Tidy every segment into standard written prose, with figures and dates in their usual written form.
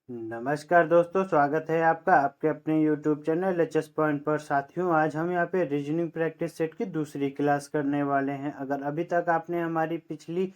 नमस्कार दोस्तों, स्वागत है आपका आपके अपने YouTube चैनल एचएस पॉइंट पर। साथियों, आज हम यहाँ पे रीजनिंग प्रैक्टिस सेट की दूसरी क्लास करने वाले हैं। अगर अभी तक आपने हमारी पिछली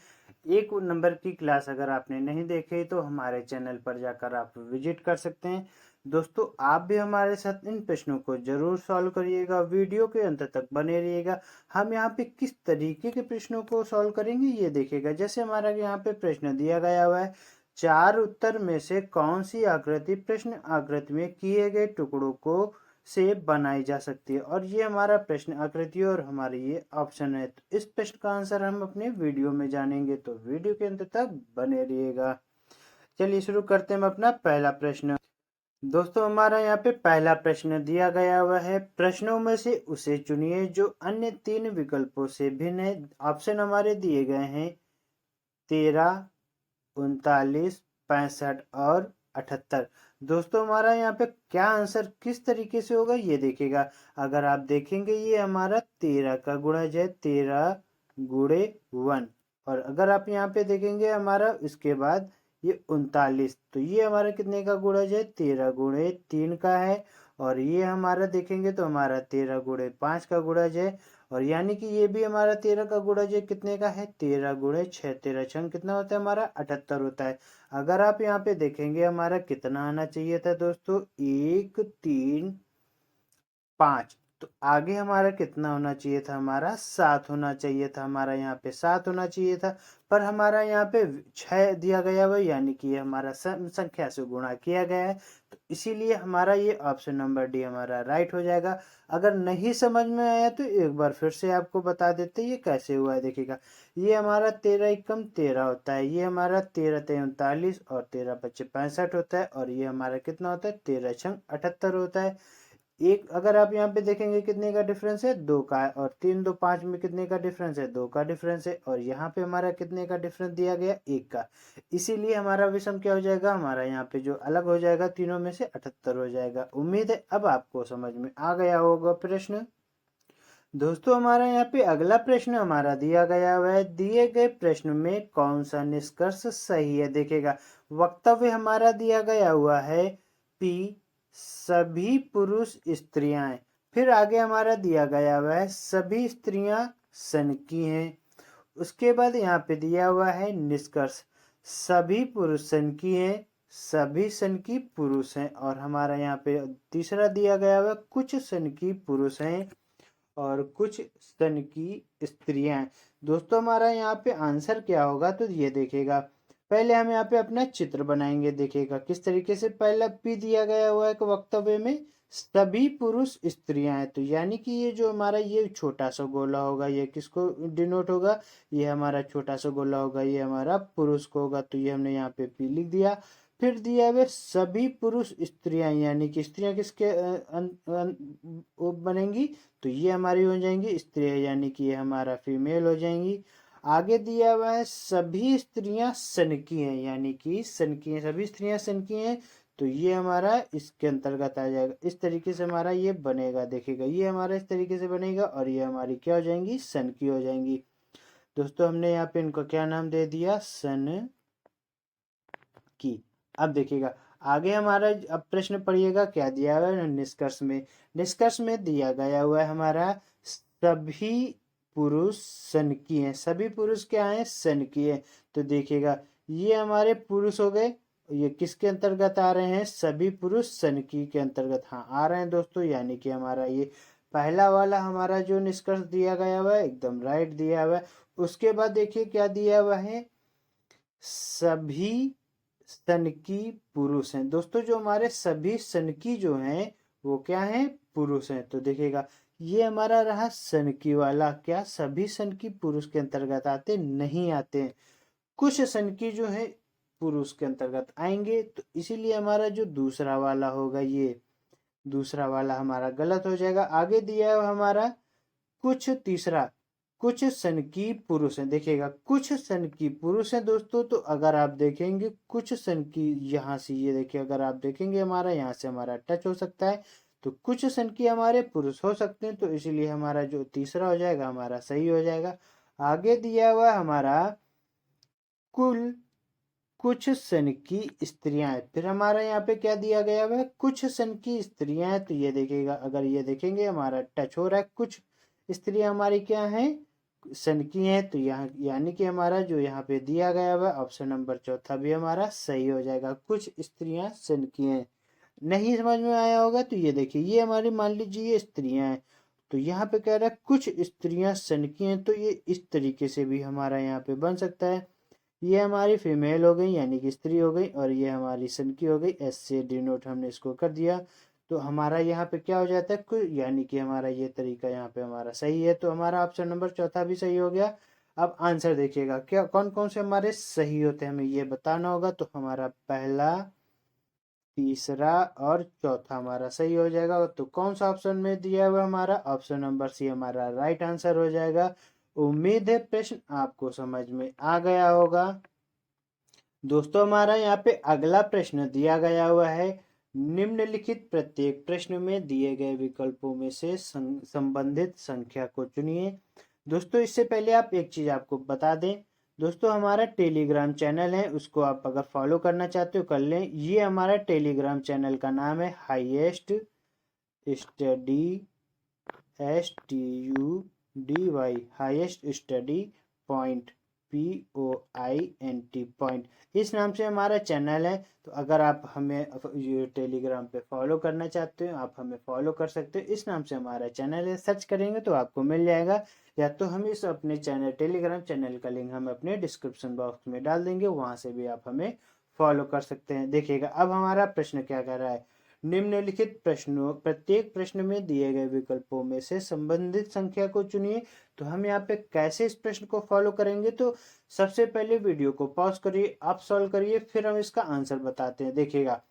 एक नंबर की क्लास अगर आपने नहीं देखी तो हमारे चैनल पर जाकर आप विजिट कर सकते हैं। दोस्तों, आप भी हमारे साथ इन प्रश्नों को जरूर सॉल्व करिएगा, वीडियो के अंत तक बने रहिएगा। हम यहाँ पे किस तरीके के प्रश्नों को सॉल्व करेंगे ये देखिएगा। जैसे हमारा यहाँ पे प्रश्न दिया गया हुआ है, चार उत्तर में से कौन सी आकृति प्रश्न आकृति में किए गए टुकड़ों को से बनाई जा सकती है। और ये हमारा प्रश्न आकृति और हमारे ये ऑप्शन है। तो इस प्रश्न का आंसर हम अपने वीडियो में जानेंगे, तो वीडियो के अंत तक बने रहिएगा। चलिए शुरू करते हैं हम अपना पहला प्रश्न। दोस्तों, हमारा यहाँ पे पहला प्रश्न दिया गया हुआ है, प्रश्नों में से उसे चुनिए जो अन्य तीन विकल्पों से भिन्न है। ऑप्शन हमारे दिए गए हैं 13, 39, 65 और 78। दोस्तों, हमारा यहाँ पे क्या आंसर किस तरीके से होगा ये देखिएगा। अगर आप देखेंगे ये हमारा 13 का गुणज है, 13 गुणे 1। और अगर आप यहाँ पे देखेंगे हमारा इसके बाद ये 39, तो ये हमारा कितने का गुणज है, 13 गुणे 3 का है। और ये हमारा देखेंगे तो हमारा 13 गुणे 5 का गुणज है। और यानी कि ये भी हमारा 13 का गुणज कितने का है, 13 गुणे 6, 13 छंग कितना होता है हमारा 78 होता है। अगर आप यहाँ पे देखेंगे हमारा कितना आना चाहिए था दोस्तों, 1, 3, 5। तो आगे हमारा कितना होना चाहिए था, हमारा 7 होना चाहिए था। हमारा यहाँ पे 7 होना चाहिए था, पर हमारा यहाँ पे 6 दिया गया हुआ, यानी कि ये हमारा संख्या से गुणा किया गया है। तो इसीलिए हमारा ये ऑप्शन नंबर डी हमारा राइट हो जाएगा। अगर नहीं समझ में आया तो एक बार फिर से आपको बता देते ये कैसे हुआ है। देखिएगा, ये हमारा 13 एकम 13 होता है, ये हमारा 13 तेरह 39 और 13 पच्चे 65 होता है। और ये हमारा कितना होता है, 13 छंग 78 होता है। एक अगर आप यहाँ पे देखेंगे कितने का डिफरेंस है, 2 का है। और 3, 2, 5 में कितने का डिफरेंस है, 2 का डिफरेंस है। और यहाँ पे हमारा कितने का डिफरेंस दिया गया, 1 का। इसीलिए हमारा विषम क्या हो जाएगा, हमारा यहाँ पे जो अलग हो जाएगा तीनों में से 78 हो जाएगा। उम्मीद है अब आपको समझ में आ गया होगा प्रश्न। दोस्तों, हमारा यहाँ पे अगला प्रश्न हमारा दिया गया हुआ है, दिए गए प्रश्न में कौन सा निष्कर्ष सही है। देखेगा, वक्तव्य हमारा दिया गया हुआ है पी सभी पुरुष स्त्रियां। फिर आगे हमारा दिया गया हुआ है सभी स्त्रियां सन की हैं। उसके बाद यहाँ पे दिया हुआ है निष्कर्ष, सभी पुरुष सन की हैं, सभी सन की पुरुष हैं। और हमारा यहाँ पे तीसरा दिया गया हुआ कुछ सन की पुरुष हैं और कुछ स्तन की स्त्रियां हैं। दोस्तों, हमारा यहाँ पे आंसर क्या होगा, तो ये देखेगा। पहले हम यहाँ पे अपना चित्र बनाएंगे। देखेगा किस तरीके से, पहला पी दिया गया हुआ है वक्तव्य में सभी पुरुष स्त्रियां हैं। तो यानी कि ये जो हमारा ये छोटा सा गोला होगा ये किसको डिनोट होगा, ये हमारा छोटा सा गोला होगा ये हमारा पुरुष को होगा। तो ये हमने यहाँ पे पी लिख दिया। फिर दिया हुआ सभी पुरुष स्त्रियां, यानी कि स्त्रियां किसके वो बनेंगी, तो ये हमारी हो जाएंगी स्त्रियां, यानी कि ये हमारा फीमेल हो जाएंगी। आगे दिया हुआ है सभी स्त्रियां सन की हैं, यानी कि सन की हैं, सभी स्त्रियां सन की हैं। तो ये हमारा इसके अंतर्गत आ जाएगा। इस तरीके से हमारा ये बनेगा। देखिएगा, ये हमारा इस तरीके से बनेगा और ये हमारी क्या हो जाएंगी, सन की हो जाएंगी। दोस्तों, हमने यहाँ पे इनको क्या नाम दे दिया, सन की। अब देखिएगा आगे हमारा, अब प्रश्न पढ़िएगा क्या दिया हुआ है निष्कर्ष में। निष्कर्ष में दिया गया हुआ है हमारा सभी पुरुष सन की हैं, सभी पुरुष क्या हैं, सन की हैं। तो देखिएगा ये हमारे पुरुष हो गए, ये किसके अंतर्गत आ रहे हैं, सभी पुरुष सन की के अंतर्गत हाँ आ रहे हैं दोस्तों। यानी कि हमारा ये पहला वाला हमारा जो निष्कर्ष दिया गया हुआ है एकदम राइट दिया हुआ है। उसके बाद देखिए क्या दिया हुआ है, सभी सन की पुरुष हैं। दोस्तों, जो हमारे सभी सन की जो हैं वो क्या हैं, पुरुष हैं। तो देखिएगा ये हमारा रहा सन की वाला, क्या सभी सन की पुरुष के अंतर्गत आते नहीं आते हैं, कुछ सन की जो है पुरुष के अंतर्गत आएंगे। तो इसीलिए हमारा जो दूसरा वाला होगा ये दूसरा वाला हमारा गलत हो जाएगा। आगे दिया है हमारा कुछ तीसरा, कुछ सन की पुरुष हैं। देखिएगा कुछ सन की पुरुष हैं दोस्तों। तो अगर आप देखेंगे कुछ सन की, यहाँ से ये देखिए अगर आप देखेंगे हमारा यहाँ से हमारा टच हो सकता है, तो कुछ सन की हमारे पुरुष हो सकते हैं। तो इसीलिए हमारा जो तीसरा हो जाएगा हमारा सही हो जाएगा। आगे दिया हुआ हमारा कुल कुछ सन की स्त्रियां हैं। फिर हमारा यहाँ पे क्या दिया गया हुआ है, कुछ सन की स्त्रियां हैं। तो ये देखिएगा, अगर ये देखेंगे हमारा टच हो रहा है, कुछ स्त्रियां हमारी क्या हैं, सन की हैं। तो यहाँ यानी कि हमारा जो यहाँ पे दिया गया हुआ ऑप्शन नंबर चौथा भी हमारा सही हो जाएगा, कुछ स्त्रियां सन की हैं। नहीं समझ में आया होगा तो ये देखिए, ये हमारी मान लीजिए ये स्त्रियां हैं, तो यहाँ पे कह रहा है कुछ स्त्रियां सन की हैं, तो ये इस तरीके से भी हमारा यहाँ पे बन सकता है। ये हमारी फीमेल हो गई यानी कि स्त्री हो गई, और ये हमारी सन की हो गई, एस से डिनोट हमने इसको कर दिया। तो हमारा यहाँ पे क्या हो जाता है, यानी कि हमारा ये तरीका यहाँ पे हमारा सही है। तो हमारा ऑप्शन नंबर चौथा भी सही हो गया। अब आंसर देखिएगा, क्या कौन कौन से हमारे सही होते हैं हमें ये बताना होगा। तो हमारा पहला, तीसरा और चौथा हमारा सही हो जाएगा। तो कौन सा ऑप्शन में दिया हुआ हमारा, ऑप्शन नंबर सी हमारा राइट आंसर हो जाएगा। उम्मीद है प्रश्न आपको समझ में आ गया होगा। दोस्तों हमारा यहाँ पे अगला प्रश्न दिया गया हुआ है, निम्नलिखित प्रत्येक प्रश्न में दिए गए विकल्पों में से संबंधित संख्या को चुनिए। दोस्तों इससे पहले आप एक चीज आपको बता दें, दोस्तों हमारा टेलीग्राम चैनल है, उसको आप अगर फॉलो करना चाहते हो कर लें। ये हमारा टेलीग्राम चैनल का नाम है highest study, STUDY, highest study point, POINT point, इस नाम से हमारा चैनल है। तो अगर आप हमें ये टेलीग्राम पे फॉलो करना चाहते हो, आप हमें फॉलो कर सकते हो, इस नाम से हमारा चैनल है, सर्च करेंगे तो आपको मिल जाएगा। या तो हम इस अपने चैनल टेलीग्राम चैनल का लिंक हम अपने डिस्क्रिप्शन बॉक्स में डाल देंगे, वहां से भी आप हमें फॉलो कर सकते हैं। देखिएगा अब हमारा प्रश्न क्या कर रहा है, निम्नलिखित प्रश्नों प्रत्येक प्रश्न में दिए गए विकल्पों में से संबंधित संख्या को चुनिए। तो हम यहाँ पे कैसे इस प्रश्न को फॉलो करेंगे, तो सबसे पहले वीडियो को पॉज करिए, आप सॉल्व करिए, फिर हम इसका आंसर बताते हैं। देखिएगा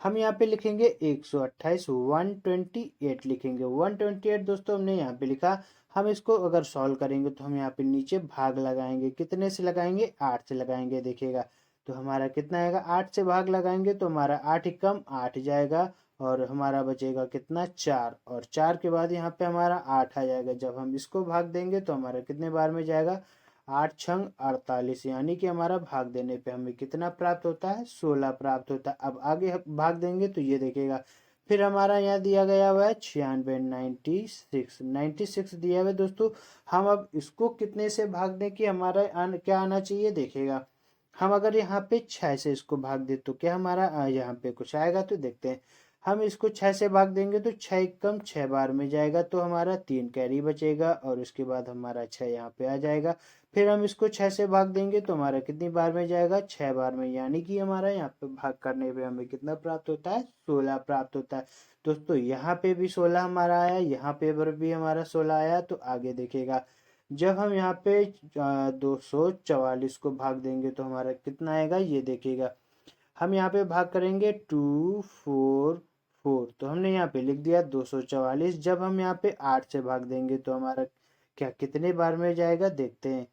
हम यहाँ पे लिखेंगे 128, 128 लिखेंगे, 128 दोस्तों हमने यहाँ पे लिखा। हम इसको अगर सॉल्व करेंगे तो हम यहाँ पे नीचे भाग लगाएंगे, कितने से लगाएंगे, 8 से लगाएंगे। देखिएगा तो हमारा कितना आएगा, 8 से भाग लगाएंगे तो हमारा 8 एकम 8 जाएगा, और हमारा बचेगा कितना, 4, और 4 के बाद यहाँ पे हमारा 8 आ जाएगा। जब हम इसको भाग देंगे तो हमारा कितने बार में जाएगा, 8 छंग 48, यानी कि हमारा भाग देने पे हमें कितना प्राप्त होता है, 16 प्राप्त होता है। अब आगे भाग देंगे तो ये देखेगा, फिर हमारा यहाँ दिया गया हुआ है 96, 96 दिया हुआ है दोस्तों। हम अब इसको कितने से भाग दें कि हमारा क्या आना चाहिए, देखेगा हम अगर यहाँ पे 6 से इसको भाग दे तो क्या हमारा यहाँ पे कुछ आएगा, तो देखते हैं। हम इसको 6 से भाग देंगे तो 6 कम 6 बार में जाएगा, तो हमारा 3 कैरी बचेगा, और उसके बाद हमारा 6 यहाँ पे आ जाएगा। फिर हम इसको 6 से भाग देंगे तो हमारा कितनी बार में जाएगा, 6 बार में, यानी कि हमारा यहाँ पे भाग करने पे हमें कितना प्राप्त होता है, 16 प्राप्त होता है। दोस्तों यहाँ पे भी 16 हमारा आया, यहाँ पे पर भी हमारा 16 आया। तो आगे देखेगा, जब हम यहाँ पे 244 को भाग देंगे तो हमारा कितना आएगा, ये देखिएगा हम यहाँ पे भाग करेंगे 244, तो हमने यहाँ पे लिख दिया 244। जब हम यहाँ पे 8 से भाग देंगे तो हमारा क्या कितने बार में जाएगा, देखते हैं।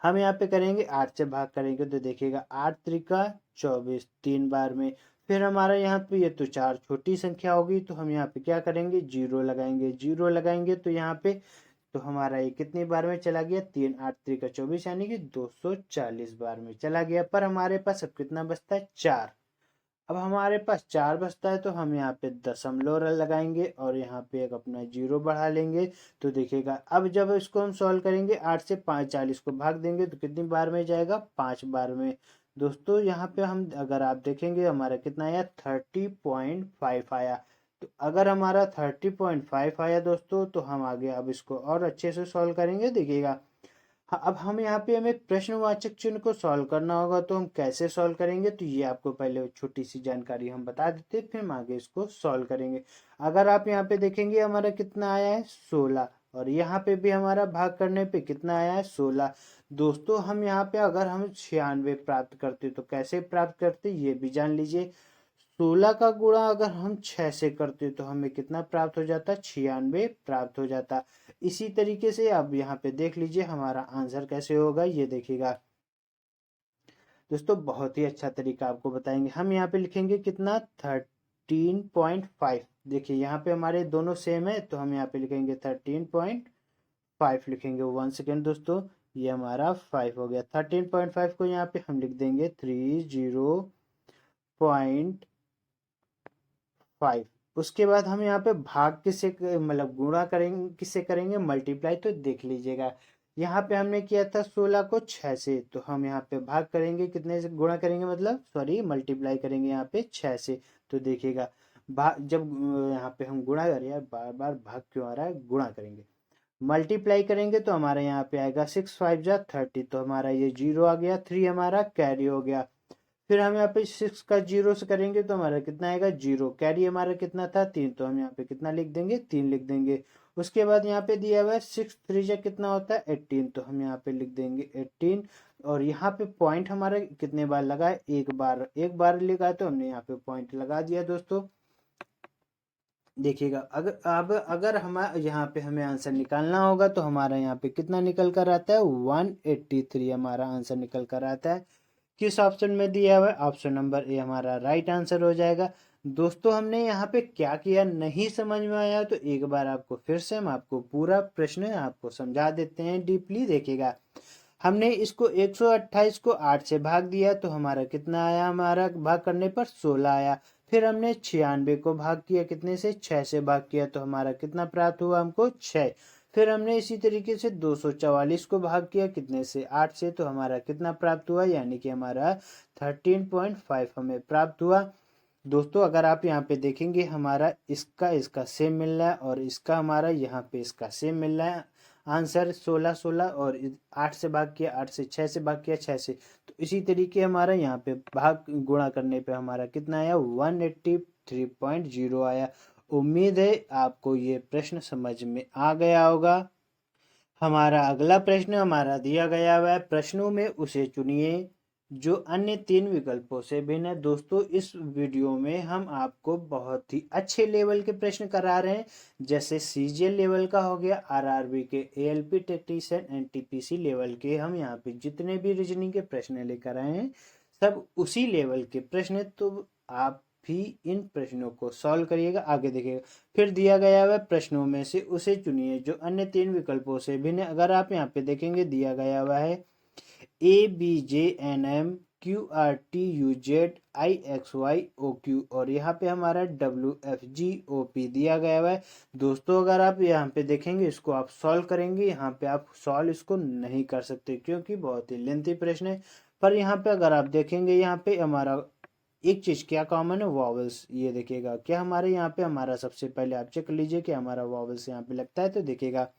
हम यहाँ पे करेंगे 8 से भाग करेंगे तो देखिएगा 8 त्रिका 24, 3 बार में। फिर हमारा यहाँ पे ये तो 4 छोटी संख्या होगी, तो हम यहाँ पे क्या करेंगे, जीरो लगाएंगे, जीरो लगाएंगे तो यहाँ पे तो हमारा ये कितनी बार में चला गया, 3 8 त्रिका 24, यानी कि 240 बार में चला गया। पर हमारे पास अब कितना बचता है, 4। अब हमारे पास 4 बचता है तो हम यहाँ पे दशमलव लगाएंगे, और यहाँ पे एक अपना जीरो बढ़ा लेंगे। तो देखिएगा अब जब इसको हम सॉल्व करेंगे, 8 से 45 को भाग देंगे तो कितनी बार में जाएगा, 5 बार में। दोस्तों यहाँ पे हम अगर आप देखेंगे हमारा कितना आया, 30.5 आया। तो अगर हमारा 30.5 आया दोस्तों, तो हम आगे अब इसको और अच्छे से सॉल्व करेंगे। देखिएगा हाँ, अब हम यहाँ पे हमें प्रश्नवाचक चिन्ह को सॉल्व करना होगा, तो हम कैसे सॉल्व करेंगे, तो ये आपको पहले छोटी सी जानकारी हम बता देते, फिर हम आगे इसको सॉल्व करेंगे। अगर आप यहाँ पे देखेंगे हमारा कितना आया है, 16, और यहाँ पे भी हमारा भाग करने पे कितना आया है, 16। दोस्तों हम यहाँ पे अगर हम 96 प्राप्त करते तो कैसे प्राप्त करते, ये भी जान लीजिए। 16 का गुणा अगर हम 6 से करते तो हमें कितना प्राप्त हो जाता, 96 प्राप्त हो जाता। इसी तरीके से अब यहाँ पे देख लीजिए हमारा आंसर कैसे होगा, ये देखिएगा दोस्तों बहुत ही अच्छा तरीका आपको बताएंगे। हम यहाँ पे लिखेंगे कितना, 13.5। देखिए यहाँ पे हमारे दोनों सेम है, तो हम यहाँ पे लिखेंगे 13.5 लिखेंगे। 1 सेकेंड दोस्तों, ये हमारा 5 हो गया। 13.5 को यहाँ पे हम लिख देंगे 30.5। उसके बाद हम यहाँ पे भाग किससे मतलब गुणा करेंगे, किससे करेंगे, मल्टीप्लाई। तो देख लीजिएगा यहाँ पे हमने किया था 16 को 6 से, तो हम यहाँ पे भाग करेंगे कितने से, गुणा करेंगे मतलब सॉरी मल्टीप्लाई करेंगे यहाँ पे 6 से। तो देखिएगा भाग जब यहाँ पे हम गुणा करें, यार बार बार भाग क्यों आ रहा है, गुणा करेंगे मल्टीप्लाई करेंगे तो हमारे यहाँ पे आएगा 6 5 जा 30, तो हमारा ये 0 आ गया, 3 हमारा कैरी हो गया। फिर हम यहाँ पे 6 का 0 से करेंगे तो हमारा कितना आएगा, 0। कैरी हमारा कितना था, 3, तो हम यहाँ पे कितना लिख देंगे, 3 लिख देंगे। उसके बाद यहाँ पे दिया हुआ है 6 3 जा कितना होता है, 18, तो हम यहाँ पे लिख देंगे 18। और यहाँ पे पॉइंट हमारा कितने बार लगा है, एक बार लिखा है, तो हमने यहाँ पे पॉइंट लगा दिया दोस्तों। देखिएगा अगर हम यहाँ पे हमें आंसर निकालना होगा तो हमारा यहाँ पे कितना निकल कर आता है, 183 हमारा आंसर निकल कर आता है। किस ऑप्शन में दिया हुआ है, ऑप्शन नंबर ए हमारा राइट आंसर हो जाएगा। दोस्तों हमने यहाँ पे क्या किया, नहीं समझ में आया तो एक बार आपको फिर से हम आपको पूरा प्रश्न आपको समझा देते हैं डीपली। देखिएगा हमने इसको 128 को 8 से भाग दिया तो हमारा कितना आया, हमारा भाग करने पर 16 आया। फिर हमने 96 को भाग किया कितने से, 6 से भाग किया, तो हमारा कितना प्राप्त हुआ, हमको 6। फिर हमने इसी तरीके से 244 को भाग किया कितने से, 8 से, तो हमारा कितना प्राप्त हुआ, यानी कि हमारा 13.5 हमें प्राप्त हुआ। दोस्तों अगर आप यहाँ पे देखेंगे हमारा इसका इसका सेम मिल रहा है और इसका हमारा यहाँ पे इसका सेम मिल रहा है आंसर 16 16, और 8 से भाग किया 8 से, 6 से भाग किया 6 से, तो इसी तरीके हमारा यहाँ पे भाग गुणा करने पे हमारा कितना आया, 183.0 आया। उम्मीद है आपको ये प्रश्न समझ में आ गया होगा। हमारा अगला प्रश्न हमारा दिया गया हुआ है, प्रश्नों में उसे चुनिए जो अन्य 3 विकल्पों से भिन्न है। दोस्तों इस वीडियो में हम आपको बहुत ही अच्छे लेवल के प्रश्न करा रहे हैं, जैसे सीजीएल लेवल का हो गया, आरआरबी के, एएलपी टेक्नीशियन, एनटीपीसी लेवल के। हम यहाँ पे जितने भी रीजनिंग के प्रश्न लेकर आए हैं सब उसी लेवल के प्रश्न, तो आप भी इन प्रश्नों को सॉल्व करिएगा, आगे देखिएगा। फिर दिया गया है प्रश्नों में से उसे चुनिए जो अन्य 3 विकल्पों से भिन्न है। अगर आप यहाँ पे देखेंगे दिया गया हुआ है ABJNMQRTUZIXYOQ, और यहाँ पे हमारा WFGOP दिया गया हुआ है। दोस्तों अगर आप यहाँ पे देखेंगे इसको आप सॉल्व करेंगे, यहाँ पे आप सॉल्व इसको नहीं कर सकते क्योंकि बहुत ही लेंथी प्रश्न है। पर यहाँ पे अगर आप देखेंगे यहाँ पे हमारा एक चीज क्या कॉमन है, वॉवल्स। ये देखिएगा क्या हमारे यहाँ पे हमारा सबसे पहले आप चेक लीजिए कि हमारा वॉवल्स यहाँ पे लगता है, तो देखिएगा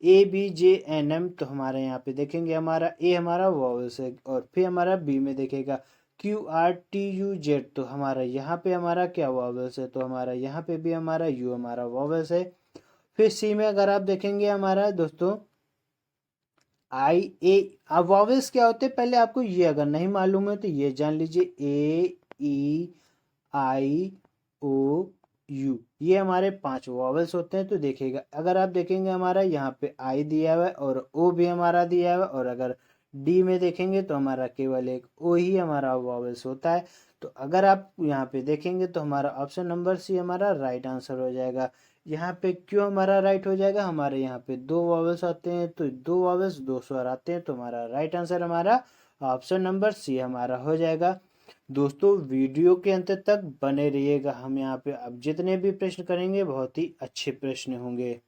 ABJNM, तो हमारे यहाँ पे देखेंगे हमारा ए हमारा वॉवल्स है, और फिर हमारा बी में देखेगा QRTUZ, तो हमारा यहाँ पे हमारा क्या वॉवल्स है, तो हमारा यहाँ पे भी हमारा यू हमारा वॉवल्स है। फिर सी में अगर आप देखेंगे हमारा दोस्तों IA। अब वॉवल्स क्या होते हैं पहले आपको ये अगर नहीं मालूम है तो ये जान लीजिए, AEIOU, ये हमारे 5 वॉवल्स होते हैं। तो देखिएगा अगर आप देखेंगे हमारा यहाँ पे आई दिया हुआ है और ओ भी हमारा दिया हुआ है, और अगर डी में देखेंगे तो हमारा केवल एक ओ ही हमारा वॉवल्स होता है। तो अगर आप यहाँ पे देखेंगे तो हमारा ऑप्शन नंबर सी हमारा राइट आंसर हो जाएगा। यहाँ पे क्यों हमारा राइट हो जाएगा, हमारे यहाँ पे 2 वॉवल्स आते हैं, तो 2 वॉवल्स 2 स्वर आते हैं, तो हमारा राइट आंसर हमारा ऑप्शन नंबर सी हमारा हो जाएगा। दोस्तों वीडियो के अंत तक बने रहिएगा, हम यहाँ पे अब जितने भी प्रश्न करेंगे बहुत ही अच्छे प्रश्न होंगे।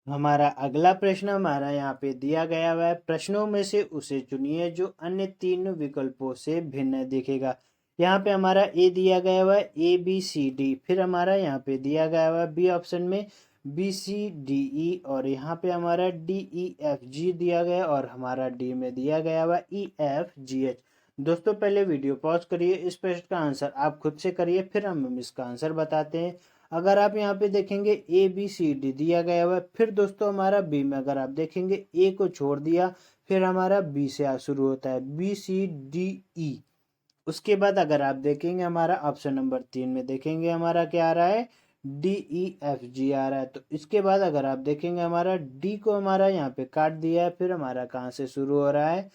हमारा अगला प्रश्न हमारा यहाँ पे दिया गया हुआ है, प्रश्नों में से उसे चुनिए जो अन्य 3 विकल्पों से भिन्न है। देखेगा यहाँ पे हमारा ए दिया गया हुआ है ABCD, फिर हमारा यहाँ पे दिया गया हुआ है बी ऑप्शन में BCDE, और यहाँ पे हमारा DEFG दिया गया, और हमारा डी में दिया गया हुआ EFGH। दोस्तों पहले वीडियो पॉज करिए, इस प्रश्न का आंसर आप खुद से करिए, फिर हम इसका आंसर बताते हैं। अगर आप यहाँ पे देखेंगे ABCD दिया गया हुआ है, फिर दोस्तों हमारा बी में अगर आप देखेंगे ए को छोड़ दिया, फिर हमारा बी से शुरू होता है BCDE। उसके बाद अगर आप देखेंगे हमारा ऑप्शन नंबर 3 में देखेंगे हमारा क्या आ रहा है, DEFG आ रहा है। तो इसके बाद अगर आप देखेंगे हमारा डी को हमारा यहाँ पे काट दिया है, फिर हमारा कहाँ से शुरू हो रहा है,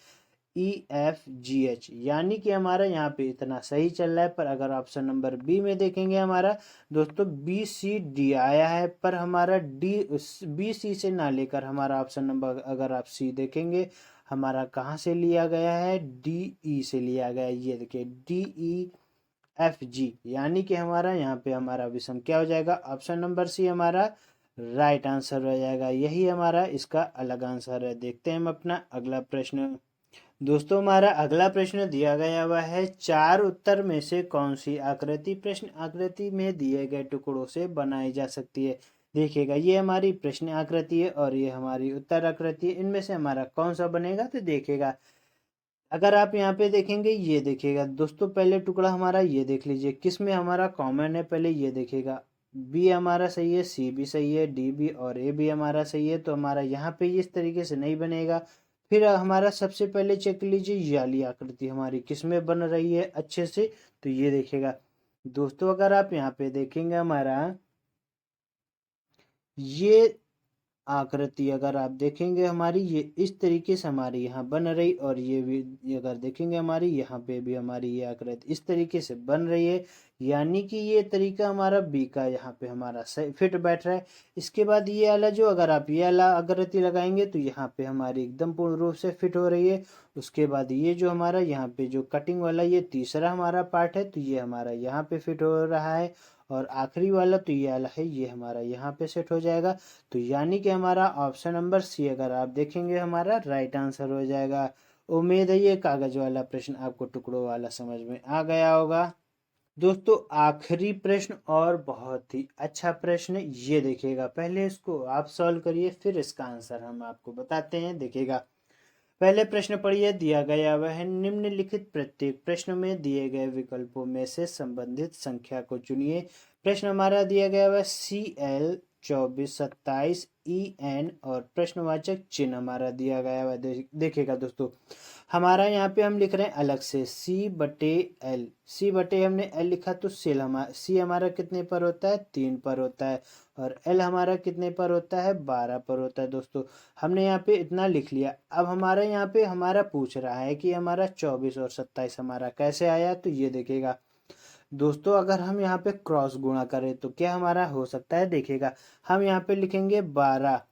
EFGH, यानी कि हमारा यहाँ पे इतना सही चल रहा है। पर अगर ऑप्शन नंबर बी में देखेंगे हमारा दोस्तों BCD आया है, पर हमारा BC से ना लेकर हमारा ऑप्शन नंबर अगर आप सी देखेंगे हमारा कहाँ से लिया गया है, DE से लिया गया है। ये देखिए DEFG, यानी कि हमारा यहाँ पे हमारा विषम क्या हो जाएगा, ऑप्शन नंबर सी हमारा राइट आंसर हो जाएगा। यही हमारा इसका अलग आंसर है। देखते हैं हम अपना अगला प्रश्न। दोस्तों हमारा अगला प्रश्न दिया गया हुआ है, चार उत्तर में से कौन सी आकृति प्रश्न आकृति में दिए गए टुकड़ों से बनाई जा सकती है। देखिएगा ये हमारी प्रश्न आकृति है और ये हमारी उत्तर आकृति है। इनमें से हमारा कौन सा बनेगा, तो देखिएगा अगर आप यहाँ पे देखेंगे, ये देखिएगा दोस्तों पहले टुकड़ा हमारा ये देख लीजिए किस में हमारा कॉमन है। पहले ये देखिएगा बी हमारा सही है, सी भी सही है, डी भी और ए भी हमारा सही है। तो हमारा यहाँ पे इस तरीके से नहीं बनेगा। फिर हमारा सबसे पहले चेक लीजिए ये वाली आकृति हमारी किस में बन रही है अच्छे से। तो ये देखिएगा दोस्तों अगर आप यहाँ पे देखेंगे हमारा ये आकृति अगर आप देखेंगे हमारी ये इस तरीके से हमारी यहाँ बन रही, और ये भी अगर देखेंगे हमारी यहाँ पे भी हमारी ये आकृति इस तरीके से बन रही है। यानी कि ये तरीका हमारा बी का यहाँ पे हमारा सही फिट बैठ रहा है। इसके बाद ये वाला जो अगर आप ये वाला आकृति लगाएंगे तो यहाँ पे हमारी एकदम पूर्ण रूप से फिट हो रही है। उसके बाद ये जो हमारा यहाँ पे जो कटिंग वाला ये तीसरा हमारा पार्ट है तो ये हमारा यहाँ पे फिट हो रहा है। और आखिरी वाला तो ये वाला है ये हमारा यहाँ पे सेट हो जाएगा। तो यानी कि हमारा ऑप्शन नंबर सी अगर आप देखेंगे हमारा राइट आंसर हो जाएगा। उम्मीद है ये कागज वाला प्रश्न आपको टुकड़ों वाला समझ में आ गया होगा। दोस्तों आखिरी प्रश्न और बहुत ही अच्छा प्रश्न, ये देखिएगा पहले इसको आप सॉल्व करिए फिर इसका आंसर हम आपको बताते हैं। देखिएगा पहले प्रश्न पढ़िए, दिया गया वह निम्नलिखित प्रत्येक प्रश्न में दिए गए विकल्पों में से संबंधित संख्या को चुनिए। प्रश्न हमारा दिया गया वह CL 2427 EN और प्रश्नवाचक चिन्ह हमारा दिया गया वह देखिएगा दोस्तों हमारा यहाँ पे हम लिख रहे हैं अलग से C/L। C/L हमने L लिखा तो C हमारा कितने पर होता है, 3 पर होता है। और L हमारा कितने पर होता है, 12 पर होता है। दोस्तों हमने यहाँ पे इतना लिख लिया। अब हमारा यहाँ पे हमारा पूछ रहा है कि हमारा 24 और 27 हमारा कैसे आया। तो ये देखिएगा दोस्तों अगर हम यहाँ पे क्रॉस गुणा करें तो क्या हमारा हो सकता है। देखिएगा हम यहाँ पे लिखेंगे 12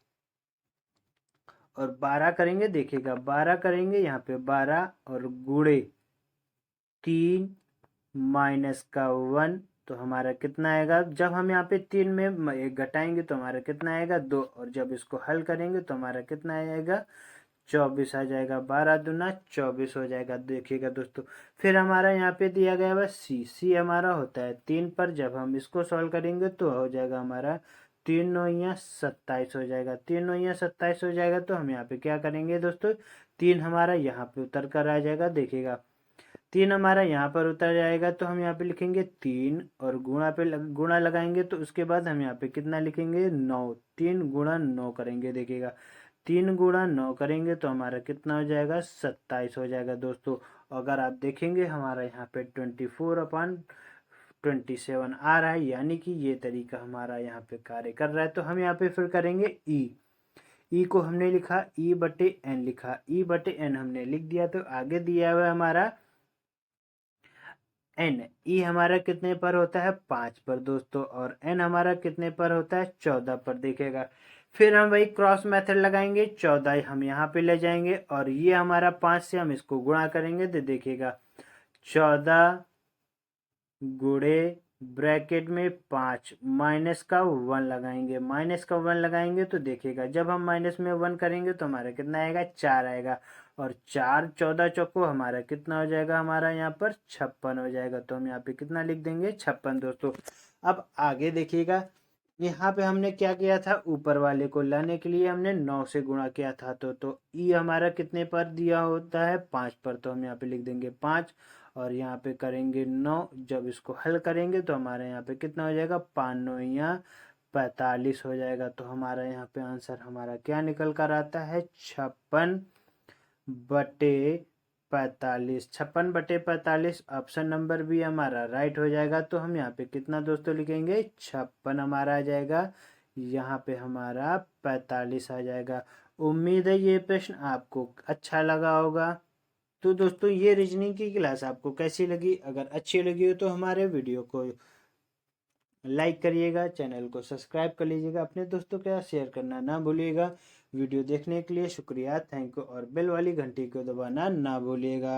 और 12 करेंगे। देखिएगा 12 करेंगे यहाँ पे 12 और गुणे 3 माइनस का 1 तो हमारा कितना आएगा। जब हम यहाँ पे 3 में एक घटाएंगे तो हमारा कितना आएगा 2, और जब इसको हल करेंगे तो हमारा कितना आएगा 24 आ जाएगा। 12 दूना 24 हो जाएगा। देखिएगा दोस्तों फिर हमारा यहाँ पे दिया गया है सी हमारा होता है 3 पर। जब हम इसको सॉल्व करेंगे तो हो जाएगा हमारा 3 9 27 हो जाएगा। 3 9 27 हो जाएगा। तो हम यहाँ पे क्या करेंगे दोस्तों 3 हमारा यहाँ पे उतर कर आ जाएगा। देखिएगा 3 हमारा यहाँ पर उतर जाएगा तो हम यहाँ पे लिखेंगे 3 और गुणा पे गुणा लगाएंगे तो उसके बाद हम यहाँ पे कितना लिखेंगे 9। 3 गुणा 9 करेंगे। देखिएगा 3 गुणा 9 करेंगे तो हमारा कितना हो जाएगा 27 हो जाएगा। दोस्तों अगर आप देखेंगे हमारा यहाँ पे 24/27 आ रहा है, यानी कि ये तरीका हमारा यहाँ पे कार्य कर रहा है। तो हम यहाँ पे फिर करेंगे ई को हमने लिखा E/N लिखा, E/N हमने लिख दिया। तो आगे दिया हुआ हमारा N, E हमारा कितने पर होता है 5 पर दोस्तों, और N हमारा कितने पर होता है 14 पर। देखेगा फिर हम वही क्रॉस मेथड लगाएंगे, 14 हम यहाँ पे ले जाएंगे और ये हमारा 5 से हम इसको गुणा करेंगे। तो देखिएगा 14 गुणे ब्रैकेट में 5 माइनस का 1 लगाएंगे। माइनस का 1 लगाएंगे तो देखिएगा जब हम माइनस में 1 करेंगे तो हमारा कितना आएगा 4 आएगा। और 4 14 चौको हमारा कितना हो जाएगा, हमारा यहाँ पर 56 हो जाएगा। तो हम यहाँ पे कितना लिख देंगे 56 दोस्तों। अब आगे देखिएगा यहाँ पे हमने क्या किया था, ऊपर वाले को लाने के लिए हमने 9 से गुणा किया था। तो ई हमारा कितने पर दिया होता है 5 पर। तो हम यहाँ पे लिख देंगे 5 और यहाँ पे करेंगे 9। जब इसको हल करेंगे तो हमारे यहाँ पे कितना हो जाएगा 5 9 45 हो जाएगा। तो हमारा यहाँ पे आंसर हमारा क्या निकल कर आता है 56/45। 56/45 ऑप्शन नंबर बी हमारा राइट हो जाएगा। तो हम यहाँ पे कितना दोस्तों लिखेंगे 56 हमारा आ जाएगा, यहाँ पे हमारा 45 आ जाएगा। उम्मीद है ये प्रश्न आपको अच्छा लगा होगा। तो दोस्तों ये रीजनिंग की क्लास आपको कैसी लगी? अगर अच्छी लगी हो तो हमारे वीडियो को लाइक करिएगा, चैनल को सब्सक्राइब कर लीजिएगा, अपने दोस्तों के साथ शेयर करना ना भूलिएगा। वीडियो देखने के लिए शुक्रिया, थैंक यू, और बेल वाली घंटी को दबाना ना भूलिएगा।